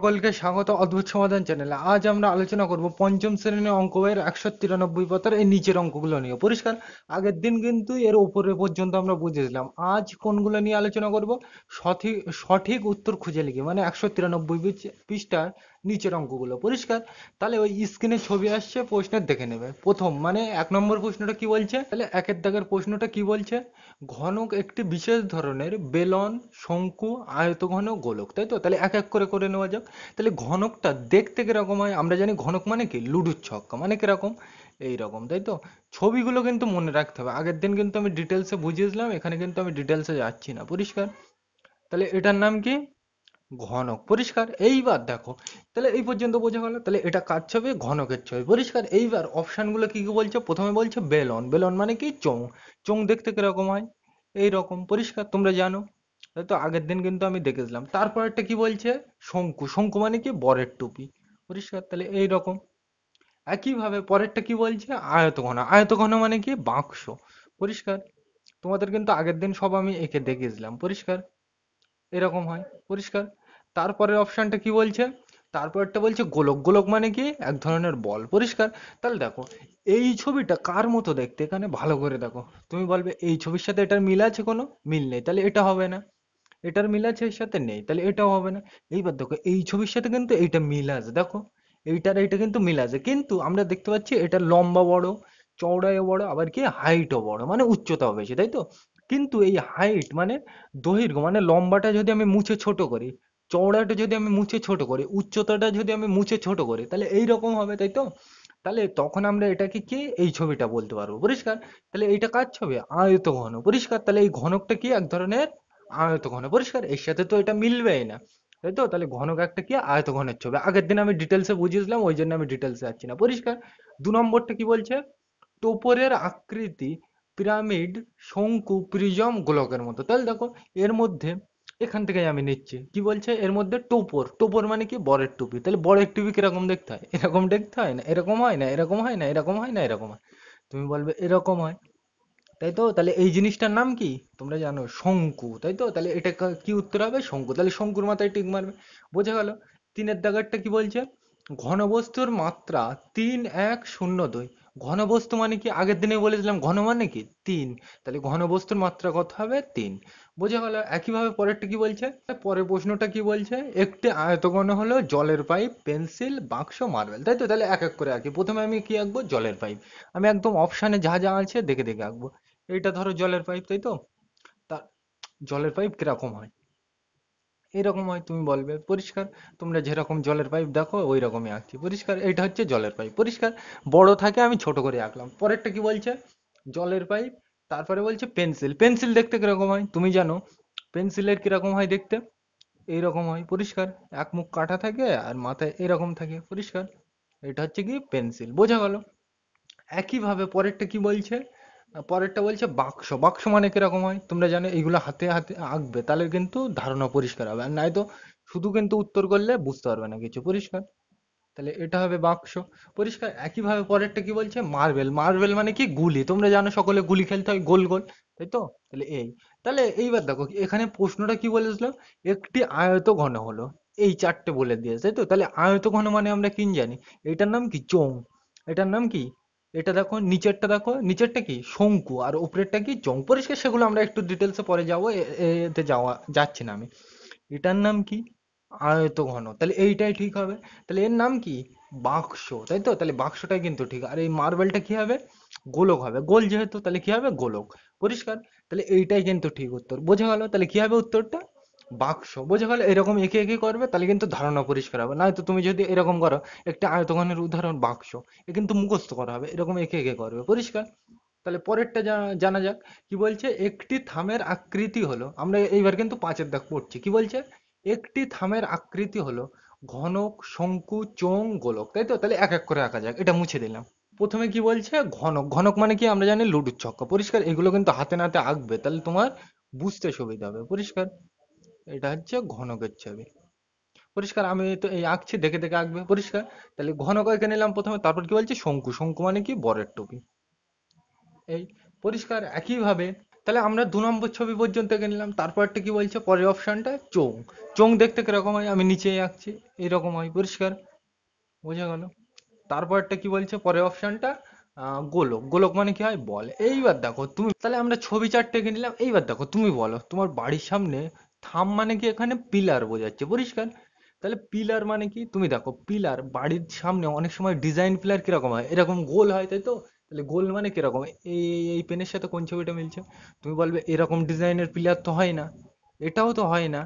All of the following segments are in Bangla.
সকলকে স্বাগত অদ্ভুত সমাধান চ্যানেলে। আজ আমরা আলোচনা করব পঞ্চম শ্রেণীর অঙ্ক বইয়ের 193 পাতার এই নিচের অঙ্কগুলো নিয়ে। পরিষ্কার? আগের দিন কিন্তু এর উপরে পর্যন্ত আমরা বুঝেছিলাম। আজ কোনগুলো নিয়ে আলোচনা করব? সঠিক সঠিক উত্তর খুঁজে লিখি, মানে 193 পৃষ্ঠার নিচের অঙ্কগুলো। পরিষ্কার? তাহলে ওই স্ক্রিনে ছবি আসছে, প্রশ্নের দেখে নেবে। প্রথম মানে 1 নম্বর প্রশ্নটা কি বলছে, তাহলে একের দাগের প্রশ্নটা কি বলছে? ঘনক একটি বিশেষ ধরনের বেলন, শঙ্কু, আয়তঘন, গোলক, তাই তো? তাহলে এক এক করে করে নেওয়া যাক। তাহলে ঘনকটা দেখতে কিরকম হয়? আমরা জানি ঘনক মানে কি, লুডুর ছক্কা মানে কিরকম, এইরকম, তাই তো? ছবিগুলো কিন্তু মনে রাখতে হবে। আগের দিন কিন্তু আমি ডিটেলসে বুঝিয়েছিলাম, এখানে কিন্তু আমি ডিটেলসে যাচ্ছি না। পরিষ্কার? তাহলে এটার নাম কি? ঘনক। পরিষ্কার? এইবার দেখো, তাহলে এই পর্যন্ত বোঝা গেল। তাহলে এটা কার ছবি? ঘনকের ছবি। পরিষ্কার? এইবার অপশানগুলো কি কি বলছে? প্রথমে বলছে বেলন। বেলন মানে কি? চোঙ। চোঙ দেখতে কিরকম হয়? এইরকম। পরিষ্কার? তোমরা জানো, তাই তো? আগের দিন কিন্তু আমি দেখেছিলাম। তারপর একটা কি বলছে? শঙ্কু। শঙ্কু মানে কি? বরের টুপি। পরিষ্কার? তাহলে এইরকম। একইভাবে পরেরটা কি বলছে? আয়তঘন। আয়তঘন মানে কি? বাক্স। পরিষ্কার? তোমাদের কিন্তু আগের দিন সব আমি এঁকে দেখিয়েছিলাম। পরিষ্কার? এরকম হয়। পরিষ্কার? তারপরের অপশনটা কি বলছে? তারপরটা বলছে গোলক। গোলক মানে কি? এক ধরনের বল। পরিষ্কার? তাহলে দেখো, এই ছবিটা কার মতো দেখতে? এখানে ভালো করে দেখো। তুমি বলবে এই ছবির সাথে এটার মিল আছে? কোনো মিল নেই, তাহলে এটা হবে না। এটার মিল আছে এর সাথে? নেই, তাহলে এটাও হবে না। এইবার দেখো, এই ছবির সাথে কিন্তু এইটা মিল আছে, দেখো। এইটার এইটা কিন্তু মিল আছে, কিন্তু আমরা দেখতে পাচ্ছি এটা লম্বা বড়, চওড়ায়ও বড়, আবার কি হাইটও বড়, মানে উচ্চতাও বেশি, তাই তো? কিন্তু এই হাইট মানে দৈর্ঘ্য, মানে লম্বাটা যদি আমি মুছে ছোট করি, চওড়াটা যদি আমি মুছে ছোট করি, উচ্চতাটা যদি আমি মুছে ছোট করি, তাহলে এইরকম হবে, তাই তো? তাহলে তখন আমরা এটাকে কি, এই ছবিটা বলতে পারবো। পরিষ্কার? তাহলে এইটা কার ছবি? আয়তঘন। পরিষ্কার? তাহলে এই ঘনকটা কি? এক ধরনের আয়তঘন। পরিষ্কার? এর সাথে তো এটা মিলবেই না, তাই তো? তাহলে ঘনক একটা কি? আয়তঘনের ছবি। আগের দিন আমি ডিটেলসে বুঝিয়েছিলাম, ওই জন্য আমি ডিটেলসে যাচ্ছি না। পরিষ্কার? 2 নম্বরটা কি বলছে? টোপরের আকৃতি পিরামিড, শঙ্কু, প্রিজম, গোলকের মতো। তাহলে দেখো, এর মধ্যে এখান থেকে আমি নিচ্ছি কি বলছে, এর মধ্যে টোপর। টোপর মানে কি? বরের টুপি। তাহলে বরের টুপি কিরকম দেখতে হয়? এরকম দেখতে হয় না, এরকম হয় না, এরকম হয় না, এরকম হয় না, এরকম হয়। তুমি বলবে এরকম হয়, তাই তো? তাহলে এই জিনিসটার নাম কি? তোমরা জানো, শঙ্কু, তাই তো? তাহলে এটা কি উত্তর হবে? শঙ্কু। তাহলে শঙ্কুর মাথায় টিক মারবে। বোঝা গেল? 3-এর দাগেরটা কি বলছে? ঘনবস্তুর মাত্রা 3102। ঘনবস্তু মানে কি? আগের দিনে বলেছিলাম ঘন মানে কি? 3। তাহলে ঘনবস্তুর মাত্রা কত হবে? 3। বোঝা গেল? একইভাবে পরেরটা কি বলছে? পরের প্রশ্নটা কি বলছে? একটি আয়তঘন হলো জলের পাইপ, পেন্সিল, বাক্স, মার্বেল, তাই তো? তাহলে এক এক করে আঁকি। প্রথমে আমি কি আঁকবো? জলের পাইপ। আমি একদম অপশানে যা যা আছে দেখে দেখে আঁকবো। এইটা ধরো জলের পাইপ, তাই তো? তা জলের পাইপ কিরকম হয়? এরকম হয়, তুমি বলবে। পরিষ্কার? তোমরা যেরকম জলের পাইপ দেখো ওই রকমই আঁকছি। পরিষ্কার? এটা হচ্ছে জলের পাইপ। পরিষ্কার? বড় থাকে, আমি ছোট করে আঁকলাম। পরেরটা কি বলছে? জলের পাইপ। তারপরে বলছে পেন্সিল। পেন্সিল দেখতে কিরকম হয়? তুমি জানো পেন্সিলের কিরকম হয় দেখতে? এইরকম হয়। পরিষ্কার? এক মুখ কাটা থাকে আর মাথায় এরকম থাকে। পরিষ্কার? এটা হচ্ছে কি? পেন্সিল। বোঝা গেল? একইভাবে পরেরটা কি বলছে? পরেরটা বলছে বাক্স। বাক্স মানে কিরকম হয়? তোমরা জানো, এইগুলো হাতে হাতে আঁকবে, তাহলে কিন্তু ধারণা পরিষ্কার হবে। আর নয়তো শুধু কিন্তু উত্তর করলে বুঝতে পারবে না কিছু। পরিষ্কার? তাহলে এটা হবে বাক্স। পরিষ্কার? একইভাবে পরেরটা কি বলছে? মার্বেল। মার্বেল মানে কি? গুলি। তোমরা জানো সকলে গুলি খেলতে হয় গোল গোল, তাই তো? তাহলে এই, তাহলে এইবার দেখো এখানে প্রশ্নটা কি বলেছিল? একটি আয়ত ঘন হলো, এই চারটে বলে দিয়েছে, তাই তো? তাহলে আয়ত ঘন মানে আমরা কি জানি? এটার নাম কি? চোঙ। এটার নাম কি? এটা দেখো, নিচেরটা দেখো, নিচেরটা কি? শঙ্কু, আর উপরেরটা কি? চোঙ। পরিষ্কার? সেগুলো আমরা একটু ডিটেলসে পরে যাবো, এতে যাচ্ছি না আমি। এটার নাম কি? আয়ত ঘন। তাহলে এইটাই ঠিক হবে। তাহলে এর নাম কি? বাক্স, তাই তো? তাহলে বাক্সটাই কিন্তু ঠিক। আর এই মার্বেলটা কি হবে? গোলক হবে। গোল যেহেতু, তাহলে কি হবে? গোলক। পরিষ্কার? তাহলে এইটাই কিন্তু ঠিক উত্তর। বোঝা গেল? তাহলে কি হবে উত্তরটা? বাক্স। বোঝা গেল? এরকম এঁকে এঁকে করবে, তাহলে কিন্তু ধারণা পরিষ্কার হবে। নয়তো তুমি যদি এরকম করো, একটা আয়তঘনের উদাহরণ বাক্স, এ কিন্তু মুখস্থ করা হবে, এরকম এঁকে এঁকে করবে। পরিষ্কার? তাহলে পরেরটা জানা যাক। কি বলছে? একটি থামের আকৃতি হলো, আমরা এইবার কিন্তু 5-এর দাগ পড়ছি। কি বলছে? একটি থামের আকৃতি হলো ঘনক, শঙ্কু, চোঙ, গোলক, তাই তো? তাহলে এক এক করে আঁকা যাক। এটা মুছে দিলাম। প্রথমে কি বলছে? ঘনক। ঘনক মানে কি? আমরা জানি লুডুর ছক্কা। পরিষ্কার? এগুলো কিন্তু হাতে নাতে আঁকবে, তাহলে তোমার বুঝতে সুবিধা হবে। পরিষ্কার? এটা হচ্ছে ঘনকের ছবি। পরিষ্কার? আমি তো এই আঁকছি, দেখে দেখে আঁকবে। পরিষ্কার? তাহলে ঘনক এঁকে নিলাম প্রথমে। তারপর কি বলছে? শঙ্কু। শঙ্কু মানে কি? বরের টুপি। এই। পরিষ্কার? একইভাবে তাহলে আমরা 2 নম্বর ছবি পর্যন্ত এঁকে নিলাম, তারপরটা কি বলছে পরের অপশনটা চোং। চোং দেখতে কিরকম হয় আমি নিচে আঁকছি, এরকম হয়, পরিষ্কার, বোঝা গেল। তারপরটা কি বলছে পরের অপশনটা গোলক। গোলক মানে কি হয় বল। এইবার দেখো তুমি, তাহলে আমরা ছবি চারটে এঁকে নিলাম, এইবার দেখো তুমি বলো তোমার বাড়ির সামনে থাম মানে কি, এখানে পিলার বোঝাচ্ছে, পরিষ্কার। তাহলে পিলার মানে কি, তুমি দেখো পিলার বাড়ির সামনে অনেক সময় ডিজাইন পিলার কিরকম হয়, এরকম গোল হয়, তাই তো। তাহলে গোল মানে কিরকম, এই পেনের সাথে কোন ছবিটা মিলছে, তুমি বলবে এরকম ডিজাইনের পিলার তো হয় না, এটাও তো হয় না,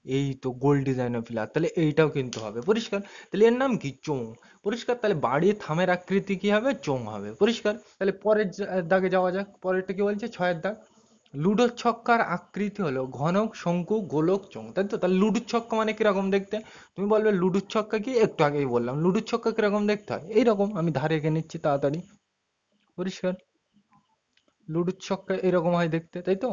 এই তো গোল ডিজাইনের পিলার, তাহলে এইটাও কিন্তু হবে, পরিষ্কার। তাহলে এর নাম কি চোং, পরিষ্কার। তাহলে বাড়ির থামের আকৃতি কি হবে, চোং হবে, পরিষ্কার। তাহলে পরের দাগে যাওয়া যাক, পরেরটা কি বলছে, 6-এর দাগ। লুডোর ছক্কার আকৃতি হলো ঘনক, শঙ্কু, গোলক, চোং, তাই তো। তাহলে লুডোর ছক্কা মানে কিরকম দেখতে, তুমি বলবে লুডোর ছক্কা কি, একটু আগেই বললাম লুডোর ছক্কা কিরকম দেখতে হয়, এইরকম, আমি ধারে এঁকে নিচ্ছি তাড়াতাড়ি, পরিষ্কার। লুডোর ছক্কা এরকম হয় দেখতে, তাই তো।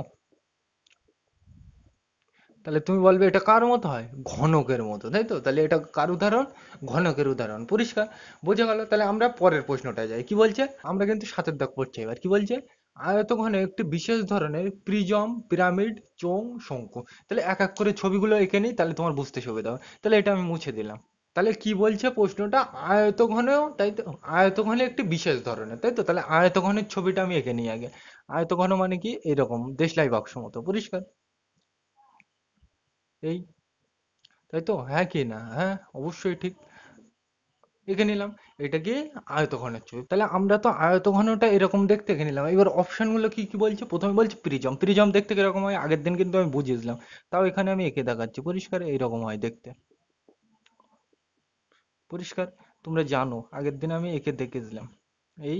তাহলে তুমি বলবে এটা কার মতো হয়, ঘনকের মতো, তাই তো। তাহলে এটা কার উদাহরণ, ঘনকের উদাহরণ, পরিষ্কার, বোঝা গেল। তাহলে আমরা পরের প্রশ্নটায় যাই, কি বলছে, আমরা কিন্তু 7-এর দাগ পড়ছি এবার, কি বলছে, আয়তঘনে একটি বিশেষ ধরনের প্রিজম, পিরামিড, চোঙ, শঙ্কু। তাহলে এক এক করে ছবিগুলো এঁকে নিই, তাহলে তোমার বুঝতে সুবিধা হবে। তাহলে এটা আমি মুছে দিলাম। তাহলে কি বলছে প্রশ্নটা, আয়তঘনেও, তাই তো, আয়তঘনে একটি বিশেষ ধরনের, তাই তো। তাহলে আয়তঘনের ছবিটা আমি এঁকে নিই আগে। আয়তঘন মানে কি, এরকম দেশলাই বাক্স মতো, পরিষ্কার, এই, তাই তো, হ্যাঁ কি না, হ্যাঁ অবশ্যই ঠিক, এঁকে নিলাম। এটা কি, আয়তঘনের ছবি। তাহলে আমরা তো আয়তঘনটা এরকম দেখতে এঁকে নিলাম। এবার অপশন গুলো কি কি বলছে, প্রথমে বলছে প্রিজম। প্রিজম দেখতে কিরকম হয়, আগের দিন কিন্তু আমি বুঝিয়েছিলাম, তাও এখানে আমি এঁকে দেখাচ্ছি, পরিষ্কার, এইরকম হয় দেখতে, পরিষ্কার। তোমরা জানো আগের দিন আমি এঁকে দেখেছিলাম, এই,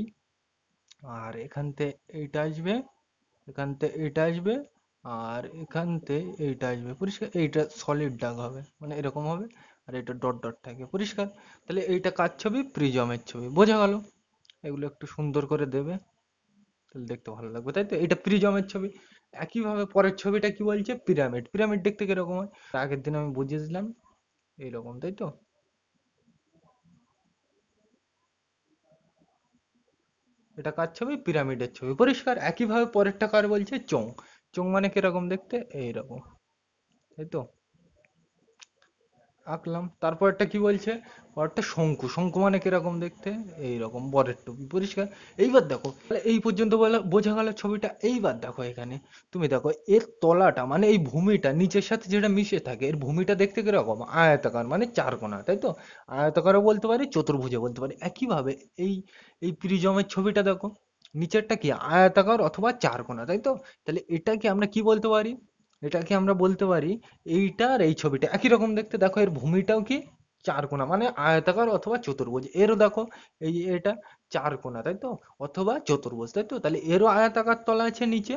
আর এখানতে এইটা আসবে, এখানতে এইটা আসবে, আর এখানতে এইটা আসবে, পরিষ্কার। এইটা সলিড দাগ হবে, মানে এরকম হবে, আর এটা ডট ডট থাকে, পরিষ্কার। তাহলে এইটা কার ছবি, প্রিজমের ছবি, বোঝা গেল। এগুলো একটু সুন্দর করে দেবে, তাহলে দেখতে ভালো লাগবে, তাই তো। এটা প্রিজমের ছবি। একইভাবে পরের ছবিটা কি বলছে, পিরামিড। পিরামিড দেখতে কিরকম হয়, আগের দিন আমি বুঝিয়েছিলাম, এইরকম, তাই তো। এটা কার ছবি, পিরামিডের ছবি, পরিষ্কার। একইভাবে পরেরটা কার বলছে, চোং। চোং মানে কিরকম দেখতে, এইরকম, তাই তো, আঁকলাম। তারপরটা কি বলছে, পরেরটা শঙ্কু। শঙ্কু মানে কিরকম দেখতে, এইরকম বরের টুপি, পরিষ্কার। এইবার দেখো, তাহলে এই পর্যন্ত বোঝা গেল ছবিটা। এইবার দেখো এখানে, তুমি দেখো এর তলাটা মানে এই ভূমিটা নিচের সাথে যেটা মিশে থাকে, এর ভূমিটা দেখতে কিরকম, আয়তাকার, মানে চারকোনা, তাই তো। আয়তাকারও বলতে পারি, চতুর্ভুজও বলতে পারি। একইভাবে এই এই প্রিজমের ছবিটা দেখো, নিচেরটা কি আয়তাকার অথবা চারকোনা, তাই তো। তাহলে এটাকে আমরা কি বলতে পারি, এটাকে আমরা বলতে পারি, এইটা আর এই ছবিটা একই রকম দেখতে। দেখো এর ভূমিটাও কি চারকোনা, মানে আয়তাকার অথবা চতুর্ভুজ। এরও দেখো, এই যে এটা চারকোনা, তাই তো, অথবা চতুর্ভুজ, তাই তো। তাহলে এরও আয়তাকার তলা আছে নিচে,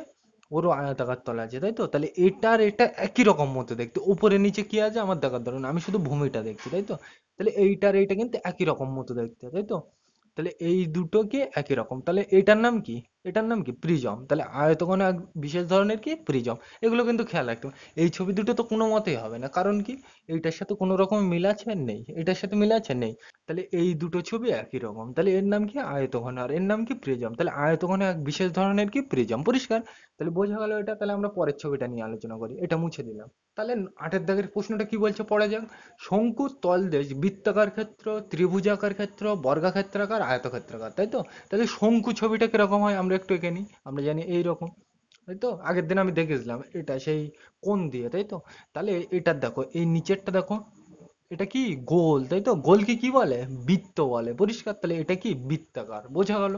ওরও আয়তাকার তলা আছে, তাই তো। তাহলে এটার এটা একই রকম মতো দেখতে, উপরে নিচে কি আছে আমার দেখার দরকার নেই, আমি শুধু ভূমিটা দেখছি, তাই তো। তাহলে এইটার এইটা কিন্তু একই রকম মতো দেখতে, তাই তো। তাহলে এই দুটো কি একই রকম, তাহলে এটার নাম কি, এটার নাম কি, প্রিজম। তাহলে আয়তঘন এক বিশেষ ধরনের কি, প্রিজম। এগুলো কিন্তু খেয়াল রাখতে হবে। এই ছবি দুটো তো কোনো মতেই হবে না, কারণ কি, এইটার সাথে কোনো রকম মিল আছে, নেই, এটার সাথে মিল আছে, নেই। তাহলে এই দুটো ছবি একই রকম, তাহলে এর নাম কি, আয়তঘন, আর এর নাম কি, প্রিজম। তাহলে আয়তঘন এক বিশেষ ধরনের কি, প্রিজম, পরিষ্কার। তাহলে বোঝা গেল এটা। তাহলে আমরা পরের ছবিটা নিয়ে আলোচনা করি, এটা মুছে দিলাম। তাহলে 8-এর দাগের প্রশ্নটা কি বলছে পড়া যাক। শঙ্কুর তলদেশ বৃত্তাকার ক্ষেত্র, ত্রিভুজাকার ক্ষেত্র, বর্গাক্ষেত্রাকার, আয়তক্ষেত্রাকার, তাই তো। তাহলে শঙ্কু ছবিটা কিরকম হয় আমরা একটু এঁকে নিই, আমরা জানি এইরকম, তাই তো। আগের দিন আমি দেখেছিলাম এটা সেই কোণ দিয়ে, তাই তো। তাহলে এটার দেখো, এই নিচেরটা দেখো, এটা কি গোল, তাই তো। গোলকে কি বলে, বৃত্ত বলে, পরিষ্কার। তাহলে এটা কি বৃত্তাকার, বোঝা গেল।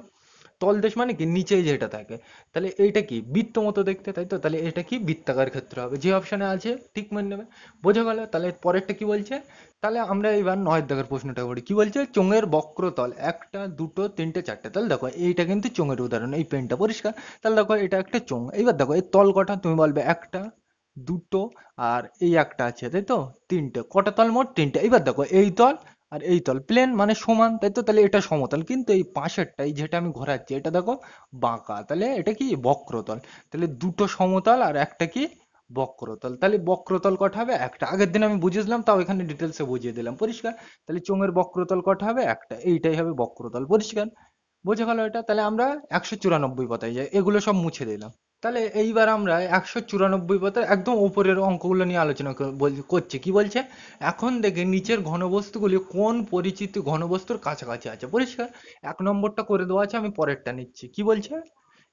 তলদেশ মানে কি, নিচে যেটা থাকে। তাহলে এইটা কি বৃত্ত মতো দেখতে, তাই তো। তাহলে এটা কি বৃত্তাকার ক্ষেত্র হবে, যে অপশনে আছে ঠিক মেনে নেবে, বোঝা গেল। তাহলে পরেরটা কি বলছে, তাহলে আমরা এবার 9-এর দাগের প্রশ্নটা করি, কি বলছে, চোঙের বক্রতল একটা, দুটো, তিনটে, চারটে। তাহলে দেখো এইটা কিন্তু চোঙের উদাহরণ, এই পেনটা, পরিষ্কার। তাহলে দেখো এটা একটা চোঙ। এইবার দেখো এর তল কটা, তুমি বলবে একটা, দুটো, আর এই একটা আছে, তাই তো, তিনটে। কটা তল, মোট তিনটে। এইবার দেখো এই তল আর এই তল প্লেন মানে সমান, তাই তো। তাহলে এটা সমতল, কিন্তু এই পাশেরটা, এই যেটা আমি ঘোরাচ্ছি, এটা দেখো বাঁকা, তাহলে এটা কি বক্রতল। তাহলে দুটো সমতল আর একটা কি, বক্রতল। তাহলে বক্রতল কটা হবে, একটা। আগের দিন আমি বুঝিয়েছিলাম, তাও এখানে ডিটেলসে বুঝিয়ে দিলাম, পরিষ্কার। তাহলে চোঙের বক্রতল কটা হবে, একটা, এইটাই হবে বক্রতল, পরিষ্কার। বোঝা গেল এটা। তাহলে আমরা 194 পাতায় যাই, এগুলো সব মুছে দিলাম। তাহলে এইবার আমরা 194 পাতার একদম উপরের অঙ্কগুলো নিয়ে আলোচনা করছি। কি বলছে? এখন দেখে নিচের ঘনবস্তুগুলি কোন পরিচিত ঘনবস্তুর কাছাকাছি আছে। পরিষ্কার। 1 নম্বরটা করে দেওয়া আছে, আমি পরেরটা নিচ্ছি। কি বলছে?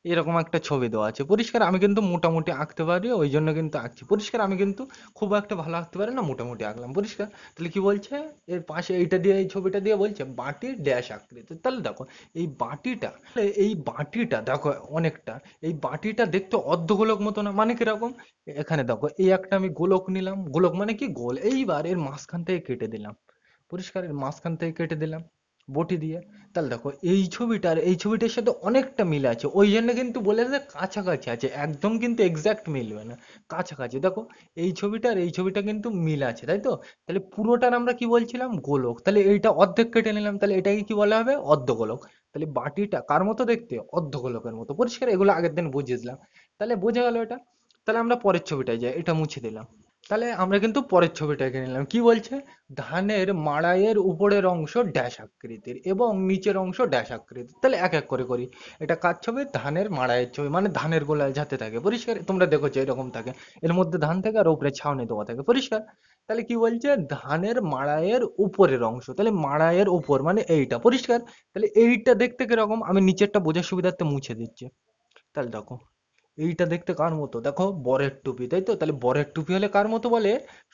এরকম একটা ছবি দেওয়া আছে। পরিষ্কার। আমি কিন্তু মোটামুটি আঁকতে পারি, ওই জন্য কিন্তু আঁকছি। পরিষ্কার। আমি কিন্তু খুব একটা ভালো আঁকতে পারি না, মোটামুটি আঁকলাম। পরিষ্কার। তাহলে কি বলছে? এর পাশে এইটা দিয়ে, এই ছবিটা দিয়ে বলছে বাটির ড্যাশ আকৃতি। তাহলে দেখো, এই বাটিটা দেখো অনেকটা, এই বাটিটা দেখতে অর্ধগোলক মতো না? মানে কিরকম? এখানে দেখো, এই একটা আমি গোলক নিলাম, গোলক মানে কি গোল। এইবার এর মাঝখান থেকে কেটে দিলাম। পরিষ্কার। এর মাঝখান থেকে কেটে দিলাম বটি দিয়ে। তাহলে দেখো, এই ছবিটার এই ছবিটার সাথে অনেকটা মিল আছে, ওই জন্য কিন্তু বলে যে কাছাকাছি আছে, একদম কিন্তু এক্সাক্ট মিলবে না, কাছাকাছি। দেখো, এই ছবিটার এই ছবিটা কিন্তু মিল আছে, তাই তো? তাহলে পুরোটার আমরা কি বলছিলাম? গোলক। তাহলে এইটা অর্ধেক কেটে নিলাম, তাহলে এটাকে কি বলা হবে? অর্ধগোলক। তাহলে বাটিটা কার মতো দেখতে? অর্ধগোলকের মতো। পরিষ্কার। এগুলো আগের দিন বুঝিয়েছিলাম। তাহলে বোঝা গেল এটা। তাহলে আমরা পরের ছবিটায় যাই, এটা মুছে দিলাম। তাহলে আমরা কিন্তু পরের ছবিটা এঁকে নিলাম। কি বলছে? ধানের মাড়াইয়ের উপরের অংশ ড্যাশ আকৃতির এবং নিচের অংশ ড্যাশ আকৃতির। তাহলে এক এক করে করি। এটা কার ছবি? ধানের মাড়াইয়ের ছবি, মানে ধানের গোলায় যাতে থাকে। পরিষ্কার। তোমরা দেখেছো এরকম থাকে, এর মধ্যে ধান থাকে আর উপরে ছাউনি দেওয়া থাকে। পরিষ্কার। তাহলে কি বলছে? ধানের মাড়াইয়ের উপরের অংশ, তাহলে মাড়াইয়ের উপর মানে এইটা। পরিষ্কার। তাহলে এইটা দেখতে কিরকম? আমি নিচেরটা বোঝার সুবিধার্থে মুছে দিচ্ছি। তাহলে দেখো, এইটা দেখতে কার মতো? দেখো, বরের টুপি, তাই তো? তাহলে বরের টুপি হলে কার মতো বলে?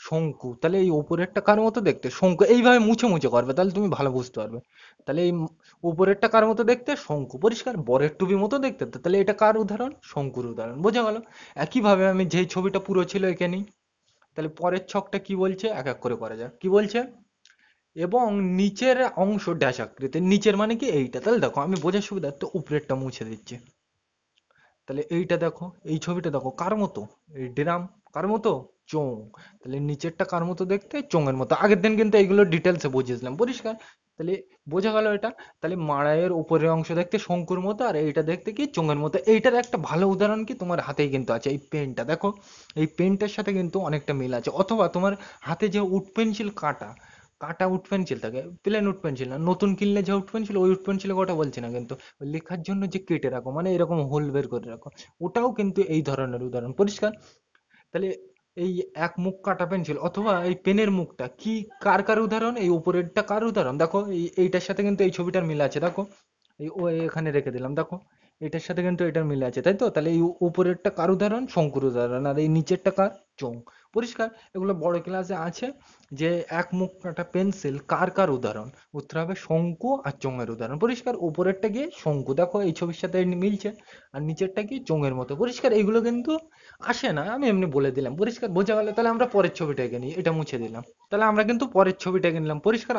শঙ্কু। তাহলে এই উপরেরটা কার মতো দেখতে? শঙ্কু। এইভাবে মুছে মুছে করবে, তাহলে তুমি ভালো বুঝতে পারবে। তাহলে এই উপরেরটা কার মতো দেখতে? শঙ্কু। পরিষ্কার। বরের টুপি মতো দেখতে তো, তাহলে এটা কার উদাহরণ? শঙ্কুর উদাহরণ। বোঝা গেল? একইভাবে আমি যেই ছবিটা পুরো ছিল এঁকে নিই। তাহলে পরের ছকটা কি বলছে? এক এক করে করা যাক। কি বলছে? এবং নিচের অংশ ড্যাশ আকৃতির। নিচের মানে কি? এইটা। তাহলে দেখো, আমি বোঝার সুবিধার্থে উপরেরটা মুছে দিচ্ছি। তাহলে এইটা দেখো, এই ছবিটা দেখো কার মতো? এই ড্রাম। কার মতো? চোঙ। তাহলে নিচেরটা কার মতো দেখতে? চোঙের মতো। আগের দিন কিন্তু এইগুলো ডিটেলসে বুঝিয়েছিলাম। পরিষ্কার। তাহলে বোঝা গেল এটা। তাহলে মাড়াইয়ের উপরের অংশ দেখতে শঙ্কুর মতো, আর এইটা দেখতে কি? চোঙের মতো। এইটার একটা ভালো উদাহরণ কি তোমার হাতেই কিন্তু আছে, এই পেনটা দেখো। এই পেনটার সাথে কিন্তু অনেকটা মিল আছে। অথবা তোমার হাতে যে উড পেন্সিল কাটা, কাটা উড পেন্সিল থাকে, প্লেন উড পেন্সিল না, নতুন কিনলে যে উড পেন্সিল, ওই উড পেন্সিলের কথা বলছি না কিন্তু। ওই লেখার জন্য যে কেটে রাখো, মানে এরকম হোল বের করে রাখো, ওটাও কিন্তু এই ধরনের উদাহরণ। পরিষ্কার। তাহলে এই এক মুখ কাটা পেন্সিল অথবা এই পেনের মুখটা কি, কার কার উদাহরণ? এই উপরেরটা কার উদাহরণ? দেখো, এইটার সাথে কিন্তু এই ছবিটার মিল আছে। দেখো, এই ও এখানে রেখে দিলাম। দেখো, এটার সাথে কিন্তু এটার মিল আছে, তাই তো? তাহলে এই উপরেরটা কার উদাহরণ? শঙ্কুর উদাহরণ। আর এই নিচেরটা কার? চোঙ। পরিষ্কার। এগুলো বড় ক্লাসে আছে, যে এক মুখ কাটা পেন্সিল কার কার উদাহরণ। উত্তর হবে শঙ্কু আর চোঙের উদাহরণ। পরিষ্কার। উপরেরটা গিয়ে শঙ্কু, দেখো এই ছবির সাথে মিলছে। আর নিচেরটা কি? চোঙের মতো। পরিষ্কার। এগুলো কিন্তু আসে না, আমি এমনি বলে দিলাম। পরিষ্কার। বোঝা গেল? তাহলে আমরা পরের ছবিটা এঁকে নিই, এটা মুছে দিলাম। তাহলে আমরা কিন্তু পরের ছবিটা এঁকে নিলাম। পরিষ্কার।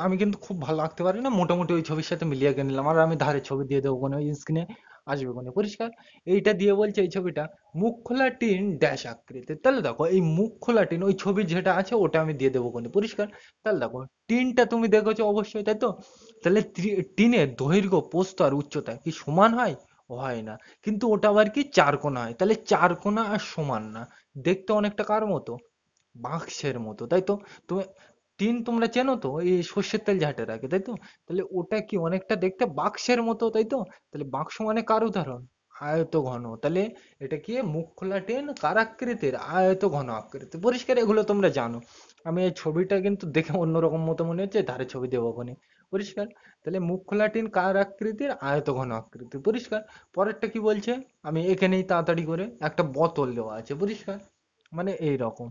আমি কিন্তু খুব ভালো আঁকতে পারি না, মোটামুটি ওই ছবির সাথে মিলিয়ে এঁকে নিলাম। আর আমি ধারে ছবি দিয়ে দেবো কোনো, ওই স্ক্রিনে আসবে কোনো। পরিষ্কার। এইটা দিয়ে বলছে এই ছবিটা মুখ খোলা টিন ড্যাশ আকৃতির। তাহলে দেখো, এই মুখ খোলা টিন ওই ছবি যেটা আছে ওটা আমি দিয়ে দেবো কোনো। পরিষ্কার। তাহলে দেখো, টিনটা তুমি দেখেছো অবশ্যই, তাই তো? তাহলে টিনের দৈর্ঘ্য, প্রস্থ আর উচ্চতা কি সমান হয়? হয় না। কিন্তু ওটা আবার কি? চার কোণা হয়। তাহলে চার কোণা আর সমান না। দেখতে অনেকটা কার মতো? বাক্সের মতো, তাই তো? তুমি টিন তোমরা চেনো তো, এই সর্ষের তেল ঝাঁটে রাখে, তাই তো? তাহলে ওটা কি অনেকটা দেখতে বাক্সের মতো, তাই তো? তাহলে বাক্স মানে কার উদাহরণ? আয়ত ঘন। তাহলে এটা কি? মুখ খোলা টিন কার আকৃতির? আয়ত ঘন আকৃতি। পরিষ্কার। এগুলো তোমরা জানো। আমি এই ছবিটা কিন্তু দেখে অন্যরকম মতো মনে হচ্ছে, ধারে ছবি দেবো ওখানে। পরিষ্কার। তাহলে মুখ খোলা টিন কার আকৃতির? আয়ত ঘন আকৃতি। পরিষ্কার। পরেরটা কি বলছে? আমি এখানেই তাড়াতাড়ি করে, একটা বোতল দেওয়া আছে। পরিষ্কার। মানে এই রকম,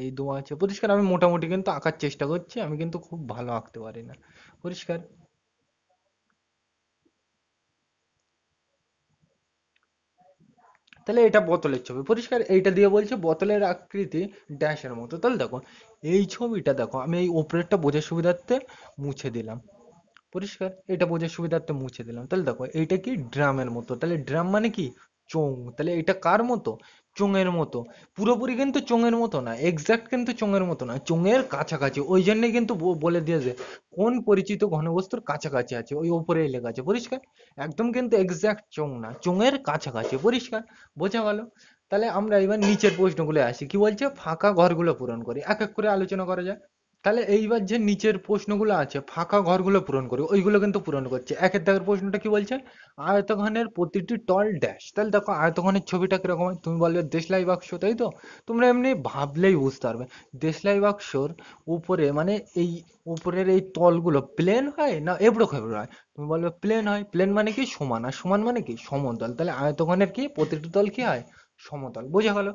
এই দোয়া আছে। পরিষ্কার। আমি মোটামুটি কিন্তু আঁকার চেষ্টা করছি, আমি কিন্তু খুব ভালো আঁকতে পারি না। পরিষ্কার। তাহলে এটা বোতলের ছবি। পরিষ্কার। এইটা দিয়ে বলছে বোতলের আকৃতি ড্যাশের মতো। তাহলে দেখো, এই ছবিটা দেখো, আমি এই উপরেরটা বোঝার সুবিধার্থে মুছে দিলাম। পরিষ্কার। এটা বোঝার সুবিধার্থে মুছে দিলাম। তাহলে দেখো, এইটা কি? ড্রামের মতো। তাহলে ড্রাম মানে কি? চোঙ। তাহলে এটা কার মতো? চোঙের মতো। পুরোপুরি কিন্তু চোঙের মতো না, এক্সাক্ট কিন্তু চোঙের মতো না, চোঙের কাছাকাছি। ওই জন্যই কিন্তু বলে দিয়েছে কোন পরিচিত ঘনবস্তুর কাছাকাছি আছে, ওই উপরেই লেখা আছে। পরিষ্কার। একদম কিন্তু এক্সাক্ট চোঙ না, চোঙের কাছাকাছি। পরিষ্কার। বোঝা গেল? তাহলে আমরা এবার নিচের প্রশ্নগুলো আসি। কি বলছে? ফাঁকা ঘরগুলো পূরণ করি। এক এক করে আলোচনা করা যাক। তাহলে এইবার যে নিচের প্রশ্নগুলো আছে ফাঁকা ঘরগুলো পূরণ করি, ওইগুলো কিন্তু পূরণ করছে। একের দাগের প্রশ্নটা কি বলছে, আয়তঘনের প্রতিটি তল ড্যাশ। তাহলে দেখো আয়তঘনের ছবিটা কিরকম হয়, তুমি বলবে দেশলাই বাক্স, তাই তো? তোমরা এমনি ভাবলেই বুঝতে পারবে দেশলাই বাক্সর উপরে মানে এই উপরের এই তলগুলো প্লেন হয় না এবড়ো খেবড়ো হয়। তুমি বলবে প্লেন হয়, প্লেন মানে কি সমান, আর সমান মানে কি সমতল। তাহলে আয়তঘনের কি প্রতিটি তল কি হয়, সমতল। বোঝা গেল?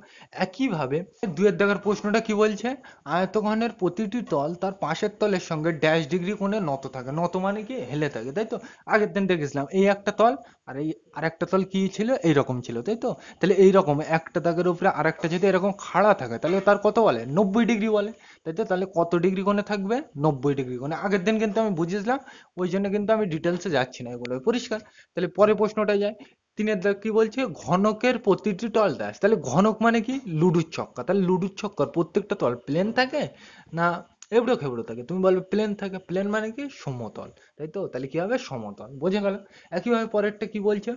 একইভাবে দুয়ের দাগের প্রশ্নটা কি বলছে, আয়তঘনের প্রতিটি তল তার পাশের তলের সঙ্গে ড্যাশ ডিগ্রি কোণে নত থাকে। নত মানে কি হেলে থাকে, তাই তো? আগের দিন দেখেছিলাম এই একটা তল আর এই আরেকটা তল কি ছিল, এইরকম ছিল, তাই তো? তাহলে এইরকম একটা দাগের উপরে আরেকটা যদি এরকম খাড়া থাকে তাহলে তার কত বলে, 90 ডিগ্রি বলে, তাই তো? তাহলে কত ডিগ্রি কোণে থাকবে, 90 ডিগ্রি কোণে। আগের দিন কিন্তু আমি বুঝেছিলাম, ওই জন্য কিন্তু আমি ডিটেলসে যাচ্ছি না, এগুলো পরিষ্কার। তাহলে পরে প্রশ্নটা যায়, তিনের দাগ কি বলছে, ঘনকের প্রতিটি তল ড্যাশ। তাহলে ঘনক মানে কি, লুডুর ছক্কা। তাহলে লুডুর ছক্কার প্রত্যেকটা তল প্লেন থাকে না এবড়ো খেবড়ো থাকে? তুমি বলবে প্লেন থাকে, প্লেন মানে কি সমতল, তাই তো? তাহলে কি হবে, সমতল। বোঝা গেল? একইভাবে পরেরটা কি বলছে,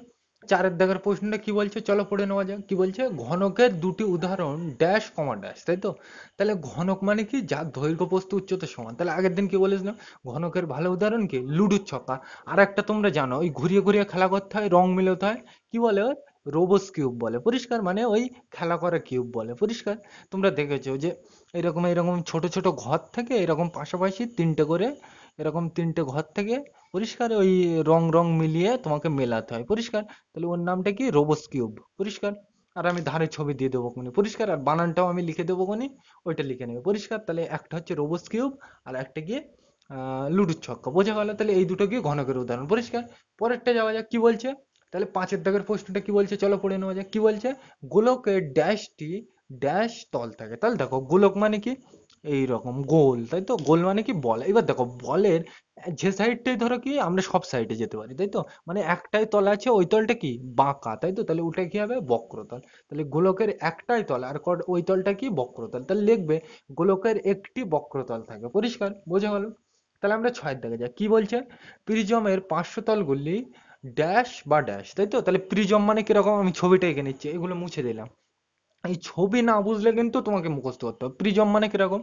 চারের দাগের প্রশ্নটা কি বলছে, চলো পড়ে নেওয়া যাক। কি বলছে, ঘনকের দুটি উদাহরণ ড্যাশ কমা ড্যাশ, তাই তো? তাহলে ঘনক মানে কি, যার দৈর্ঘ্য প্রস্থ উচ্চতা সমান। তাহলে আগের দিন কি বলেছিলাম, ঘনকের ভালো উদাহরণ কি, লুডুর ছক্কা। আর একটা তোমরা জানো, ওই ঘুরিয়ে ঘুরিয়ে খেলা করতে হয়, রং মিলাতে হয়, কি বলে ওর, রোবস কিউব বলে, পরিষ্কার। মানে ওই খেলা করা কিউব বলে, পরিষ্কার। তোমরা দেখেছো যে এরকম এরকম ছোট ছোট ঘর থেকে এরকম পাশাপাশি তিনটে করে, এরকম তিনটে ঘর থেকে পরিষ্কার ওই রং রং মিলিয়ে তোমাকে মেলাতে হয়, পরিষ্কার। তাহলে ওর নামটা কি, রোবস কিউব, পরিষ্কার। আর আমি ধারে ছবি দিয়ে দেবো কোনি, পরিষ্কার। আর বানানটাও আমি লিখে দেবো কোনি, ওইটা লিখে নেবে, পরিষ্কার। তাহলে একটা হচ্ছে রোবস কিউব আর একটা গিয়ে লুডুর ছক্কা। বোঝা গেল? তাহলে এই দুটো কি ঘনকের উদাহরণ, পরিষ্কার। পরেরটা যাওয়া যাক, কি বলছে, তাহলে পাঁচের দাগের প্রশ্নটা কি বলছে, চলো পড়ে নেওয়া যাক। কি বলছে, গোলকের ড্যাশটি ড্যাশ তল থাকে। তাহলে দেখো গোলক মানে কি, এই রকম গোল, তাই তো? গোল মানে কি বল। এবার দেখো বলের যে সাইডটাই ধরো কি, আমরা সব সাইডে যেতে পারি, তাই তো? মানে একটাই তল আছে, ওই তলটা কি বাঁকা, তাই তো? তাহলে ওটা কি হবে, বক্রতল। তাহলে গোলকের একটাই তল আর ওই তলটা কি, বক্রতল। তাহলে লিখবে গোলকের একটি বক্রতল থাকে, পরিষ্কার। বোঝা গেল? তাহলে আমরা ছয়ের দিকে যাই, কি বলছে, প্রিজমের পার্শ্বতলগুলি ড্যাশ বা ড্যাশ, তাই তো? তাহলে প্রিজম মানে কিরকম, আমি ছবিটা এঁকে নিচ্ছি, এগুলো মুছে দিলাম। এই ছবি না বুঝলে কিন্তু তোমাকে মুখস্থ করতে হবে। প্রিজম মানে কিরকম,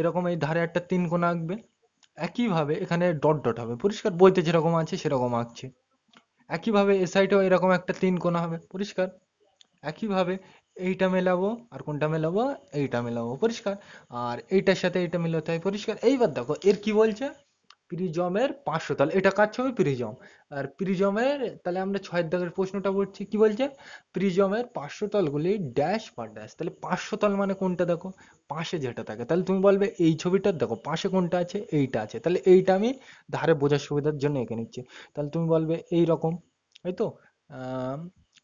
এরকম এই ধারে একটা তিন কোণা আঁকবে, একইভাবে এখানে ডট ডট হবে, পরিষ্কার। বইতে যেরকম আছে সেরকম আঁকছে। একইভাবে এ সাইডেও এরকম একটা তিন কোণা হবে, পরিষ্কার। একইভাবে এইটা মেলাবো আর কোনটা মেলাবো, এইটা মেলাবো, পরিষ্কার। আর এইটার সাথে এইটা মিলাতে হয়, পরিষ্কার। এইবার দেখো এর কি বলছে, প্রিজমের পার্শ্বতল, এটা কার ছবি, প্রিজম। আর প্রিজমের, তাহলে আমরা ছয়ের দাগের প্রশ্নটা পড়ছি, কি বলছে, প্রিজমের পার্শ্বতলগুলি ড্যাশ বা ড্যাশ। তাহলে পার্শ্বতল মানে কোনটা, দেখো পাশে যেটা থাকে। তাহলে তুমি বলবে এই ছবিটার দেখো পাশে কোনটা আছে, এইটা আছে, তাহলে এইটা আমি ধারে বোঝার সুবিধার জন্য এঁকে নিচ্ছি। তাহলে তুমি বলবে এই রকম, এই তো? আহ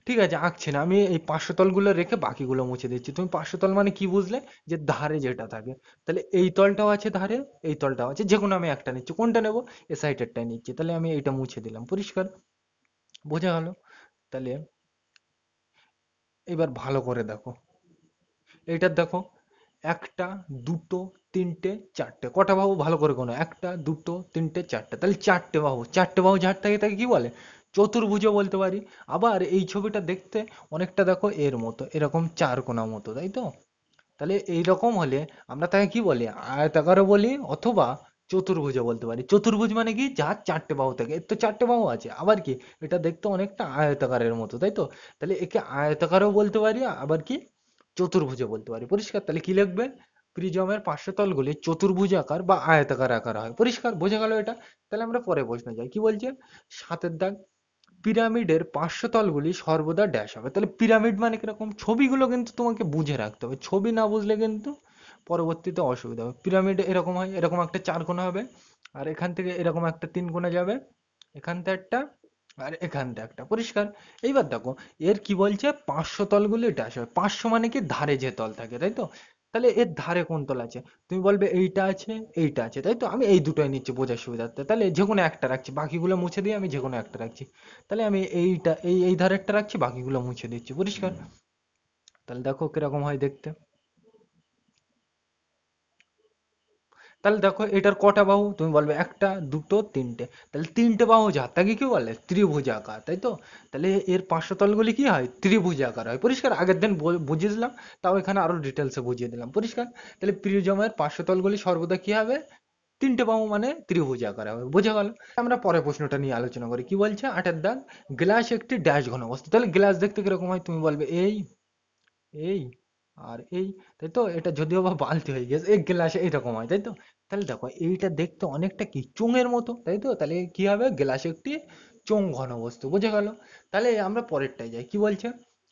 ঠিক আছে, আঁকছি না আমি, এই পার্শ্বতলগুলো রেখে বাকিগুলো মুছে দিচ্ছি। তুমি পার্শ্বতল মানে কি বুঝলে, যে ধারে যেটা থাকে। তাহলে এই তলটাও আছে ধারে, এই তলটাও আছে, যে কোনো আমি একটা নিচ্ছি, কোনটা নেব, এ সাইডেরটাই নিচ্ছি। তাহলে আমি এইটা মুছে দিলাম, পরিষ্কার। বোঝা গেল? তাহলে এবার ভালো করে দেখো, এইটার দেখো একটা, দুটো, তিনটে, চারটে, কটা বাহু ভালো করে গোনো, একটা দুটো তিনটে চারটে, তাহলে চারটে বাহু। চারটে বাহু যার থাকে তাকে কি বলে, চতুর্ভুজও বলতে পারি। আবার এই ছবিটা দেখতে অনেকটা দেখো এর মতো, এরকম চার কোণা মতো, তাই তো? তাহলে এইরকম হলে আমরা তাকে কি বলি, আয়তাকারও বলি, অথবা চতুর্ভুজও বলতে পারি। চতুর্ভুজ মানে কি, যার চারটে বাহু থাকে। এর তো চারটে বাহু আছে, আবার কি এটা দেখতে অনেকটা আয়তাকারের মতো, তাই তো? তাহলে একে আয়তাকারও বলতে পারি, আবার কি চতুর্ভুজও বলতে পারি, পরিষ্কার। তাহলে কি লিখবে, প্রিজমের পার্শ্বতলগুলি চতুর্ভুজ আকার বা আয়তাকার আকার হয়, পরিষ্কার। বোঝা গেল এটা? তাহলে আমরা পরে প্রশ্নে যাই, কি বলছে, সাতের দাগ, পিরামিডের পার্শ্বতলগুলি সর্বদা ড্যাশ হবে। তাহলে পিরামিড মানে কিরকম, ছবিগুলো কিন্তু তোমাকে বুঝে রাখতে হবে, ছবি না বুঝলে কিন্তু পরবর্তীতে অসুবিধা হবে। পিরামিড এরকম হয়, এরকম একটা চার কোণা হবে, আর এখান থেকে এরকম একটা তিন কোণা যাবে, এখান থেকে একটা, আর এখান থেকে একটা, পরিষ্কার। এইবার দেখো এর কি বলছে, পার্শ্বতলগুলি ড্যাশ হবে। পার্শ্ব মানে কি, ধারে যে তল থাকে, তাই তো? তাহলে এর ধারে কোন তল আছে, তুমি বলবে এইটা আছে, এইটা আছে, তাই তো? আমি এই দুটোই নিচ্ছি বোঝার সুবিধার্থে, তাহলে যে কোনো একটা রাখছি, বাকিগুলো মুছে দিয়ে আমি যে কোনো একটা রাখছি। তাহলে আমি এইটা এই ধারেরটা রাখছি, বাকিগুলো মুছে দিচ্ছি, পরিষ্কার। তাহলে দেখো কিরকম হয় দেখতে। তাহলে দেখো এটার কটা বাহু, তুমি বলবে একটা দুটো তিনটে, তাহলে তিনটে বাহু যার তাকে কি বলে ত্রিভুজাকার, তাই তো? তাহলে এর পার্শ্বতলগুলি কি হয় ত্রিভুজাকার হয়। পরিষ্কার? আগের দিন বুঝিয়ে দিলাম, তাও এখানে আরো ডিটেলসে বুঝিয়ে দিলাম। পরিষ্কার? তাহলে প্রিজমের পার্শ্বতলগুলি সর্বদা কি হবে, তিনটে বাহু মানে ত্রিভুজাকার হবে। বোঝা গেল? আমরা পরের প্রশ্নটা নিয়ে আলোচনা করি। কি বলছে 8-এর দাগ, গ্লাস একটি ড্যাশ ঘনবস্তু। তাহলে গ্লাস দেখতে কিরকম হয়, তুমি বলবে এই এই আর এই, তাই তো? এটা যদিও বা বালতি হয়ে গেছে, এই গ্লাসে এইরকম হয়, তাই তো? তাহলে দেখো এইটা দেখতে অনেকটা কি চোঙের মতো, তাই তো? তাহলে কি হবে, গ্লাস একটি চোঙ ঘনবস্তু। বোঝা গেল? তাহলে আমরা পরেরটায় যাই। কি বলছে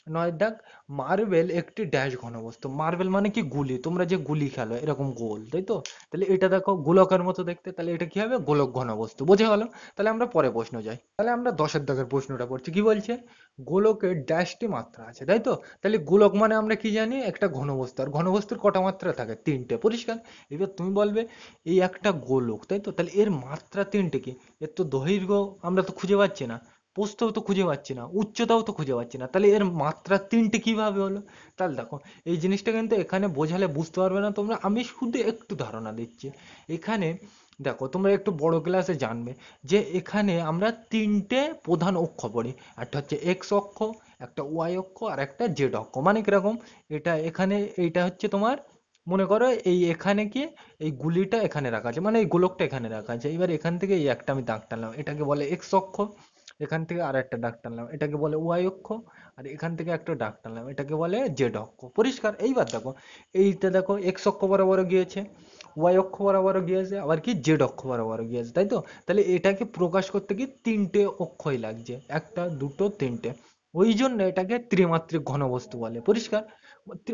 9-এর দাগ, মার্বেল একটি ড্যাশ ঘনবস্তু। মার্বেল মানে কি গুলি, তোমরা যে গুলি খেলো এরকম গোল, তাই তো? তাহলে এটা দেখো গোলকের মতো দেখতে, তাহলে এটা কি হবে, গোলক ঘনবস্তু। বোঝা গেল? তাহলে আমরা পরে প্রশ্ন যাই। তাহলে আমরা 10-এর দাগের প্রশ্নটা পড়ছি। কি বলছে, গোলকের ড্যাশটি মাত্রা আছে, তাই তো? তাহলে গোলক মানে আমরা কি জানি, একটা ঘনবস্তু। আর ঘনবস্তুর কটা মাত্রা থাকে, তিনটে। পরিষ্কার? এবার তুমি বলবে এই একটা গোলক, তাই তো? তাহলে এর মাত্রা তিনটে কি, এর তো দৈর্ঘ্য আমরা তো খুঁজে পাচ্ছি না, প্রস্থও তো খুঁজে পাচ্ছি না, উচ্চতাও তো খুঁজে পাচ্ছি না, তাহলে এর মাত্রা তিনটে কিভাবে হলো? তাহলে দেখো এই জিনিসটা কিন্তু এখানে বোঝালে বুঝতে পারবে না তোমরা, আমি শুধু একটু ধারণা দিচ্ছি। এখানে দেখো তোমরা একটু বড় ক্লাসে জানবে যে এখানে আমরা তিনটে প্রধান অক্ষ পড়ি। একটা হচ্ছে এক্স অক্ষ, একটা ওয়াই অক্ষ, আর একটা জেড অক্ষ। মানে কিরকম, এটা এখানে এইটা হচ্ছে তোমার, মনে করো এই এখানে কি, এই গুলিটা এখানে রাখা আছে, মানে এই গোলকটা এখানে রাখা আছে। এবার এখান থেকে এই একটা আমি দাগ টানলাম, এটাকে বলে এক্স অক্ষ। এখান থেকে আর একটা দাগ টানলাম, এটাকে বলে ওয়াই অক্ষ। আর এখান থেকে একটা দাগ টানলাম, এটাকে বলে জেড অক্ষ। পরিষ্কার? এইবার দেখো এইটা দেখো এক্স অক্ষ বরাবর গিয়েছে, ওয়াই অক্ষ বরাবর গিয়েছে, আবার কি জেড অক্ষ বরাবর গিয়েছে, তাই তো? তাহলে এটাকে প্রকাশ করতে কি তিনটে অক্ষই লাগছে, একটা দুটো তিনটে। ওই জন্য এটাকে ত্রিমাত্রিক ঘনবস্তু বলে। পরিষ্কার?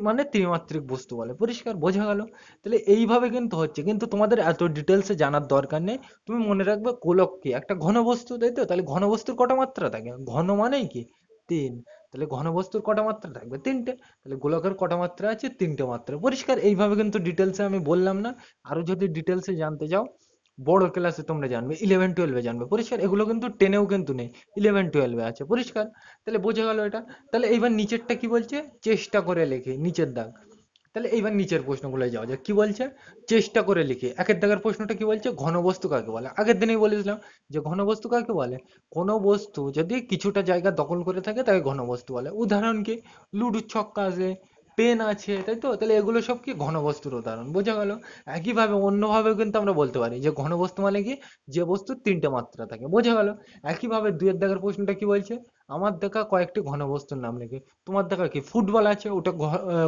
মানে ত্রিমাত্রিক বস্তু বলে। পরিষ্কার? বোঝা গেল? তাহলে এইভাবে কিন্তু হচ্ছে, কিন্তু তোমাদের এত ডিটেলসে জানার দরকার নেই। তুমি মনে রাখবে গোলক কি একটা ঘনবস্তু, তাই তো? তাহলে ঘনবস্তুর কটা মাত্রা থাকে, ঘন মানেই কি তিন। তাহলে ঘনবস্তুর কটা মাত্রা থাকবে, তিনটে। তাহলে গোলকের কটা মাত্রা আছে, তিনটে মাত্রা। পরিষ্কার? এইভাবে কিন্তু ডিটেলসে আমি বললাম না। আরো যদি ডিটেলসে জানতে চাও, বড় ক্লাসে তোমরা জানবে, 11-12-এ জানবে। পরিষ্কার? এগুলো কিন্তু 10-এও কিন্তু নেই, 11-12-এ আছে। পরিষ্কার? তাহলে বোঝা গেল এটা। তাহলে এইবার নিচেরটা কি বলছে, চেষ্টা করে লেখে, নিচের দাগ। তাহলে এইবার নিচের প্রশ্নগুলো যাওয়া যাক। কি বলছে, চেষ্টা করে লিখে। একের দাগের প্রশ্নটা কি বলছে, ঘনবস্তু কাকে বলে। আগের দিনেই বলেছিলাম যে ঘনবস্তু কাকে বলে, কোনো বস্তু যদি কিছুটা জায়গা দখল করে থাকে তাকে ঘনবস্তু বলে। উদাহরণ কি, লুডোর ছক্কা আছে, পেন আছে, তাই তো? তাহলে এগুলো সব কি ঘনবস্তুর উদাহরণ। বোঝা গেল? একইভাবে অন্যভাবেও কিন্তু আমরা বলতে পারি যে ঘনবস্তু মানে কি, যে বস্তুর তিনটে মাত্রা থাকে। বোঝা গেল? একইভাবে 2-এর দাগের প্রশ্নটা কি বলছে, আমার দেখা কয়েকটি ঘনবস্তুর নাম লেখে। তোমার দেখা কি, ফুটবল আছে, ওটা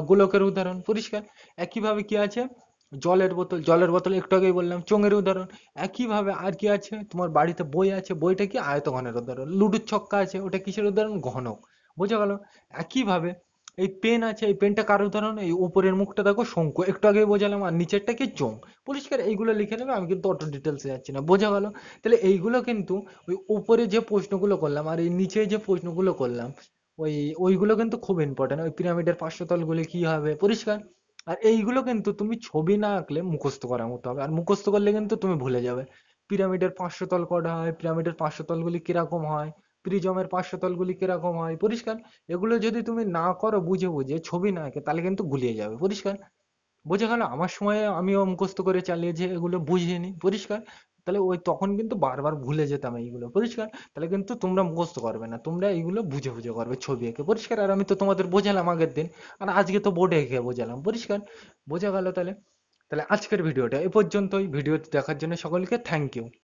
গোলকের উদাহরণ। পরিষ্কার? একইভাবে কি আছে, জলের বোতল, জলের বোতল একটু আগেই বললাম চোঙের উদাহরণ। একইভাবে আর কি আছে, তোমার বাড়িতে বই আছে, বইটা কি আয়তঘনের উদাহরণ। লুডোর ছক্কা আছে, ওটা কিসের উদাহরণ, ঘনক। বোঝা গেল? একইভাবে এই পেন আছে, এই পেনটা কার উদাহরণ, এই উপরের মুখটা দেখো শঙ্কু, একটু আগেই বোঝালাম, আর নিচেরটা কি চোঙ। পরিষ্কার? এইগুলো লিখে নেবে, আমি কিন্তু অত ডিটেলসে যাচ্ছি না। বোঝা গেল? তাহলে এইগুলো কিন্তু ওই উপরে যে প্রশ্নগুলো করলাম আর এই নিচে যে প্রশ্নগুলো করলাম, ওই ওইগুলো কিন্তু খুব ইম্পর্টেন্ট। ওই পিরামিডের পার্শ্বতলগুলি কি হবে। পরিষ্কার? আর এইগুলো কিন্তু তুমি ছবি না আঁকলে মুখস্থ করার মতো হবে, আর মুখস্থ করলে কিন্তু তুমি ভুলে যাবে। পিরামিডের পার্শ্বতল কটা হয়, পিরামিডের পার্শ্বতলগুলি কিরকম হয়, প্রিজমের পার্শ্বতলগুলি কিরকম হয়। পরিষ্কার? এগুলো যদি তুমি না করো বুঝে বুঝে, ছবি না এঁকে, তাহলে কিন্তু গুলিয়ে যাবে। পরিষ্কার? বোঝা গেল? আমার সময় আমিও মুখস্থ করে চালিয়েছি, এগুলো বুঝিনি। পরিষ্কার? তাহলে ওই তখন কিন্তু বারবার ভুলে যেতাম এইগুলো। পরিষ্কার? তাহলে কিন্তু তোমরা মুখস্থ করবে না, তোমরা এইগুলো বুঝে বুঝে করবে, ছবি এঁকে। পরিষ্কার? আর আমি তো তোমাদের বোঝালাম আগের দিন, আর আজকে তো বোর্ডে এঁকে বোঝালাম। পরিষ্কার? বোঝা গেল? তাহলে তাহলে আজকের ভিডিওটা এ পর্যন্তই। ভিডিওটি দেখার জন্য সকলকে থ্যাংক ইউ।